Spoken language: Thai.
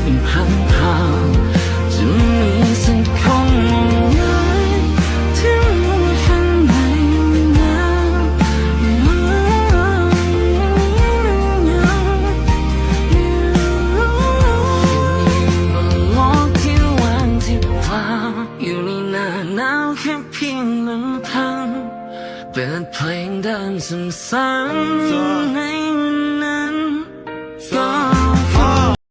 เป็นครั้งคราวจะมีสักคนมองไหมที่รู้ข้างในหนาวบนโลกที่ว่างที่เปล่าอยู่ในหน้าหนาวแค่เพียงลำพังเปิดเพลงเดิมซ้ำๆใน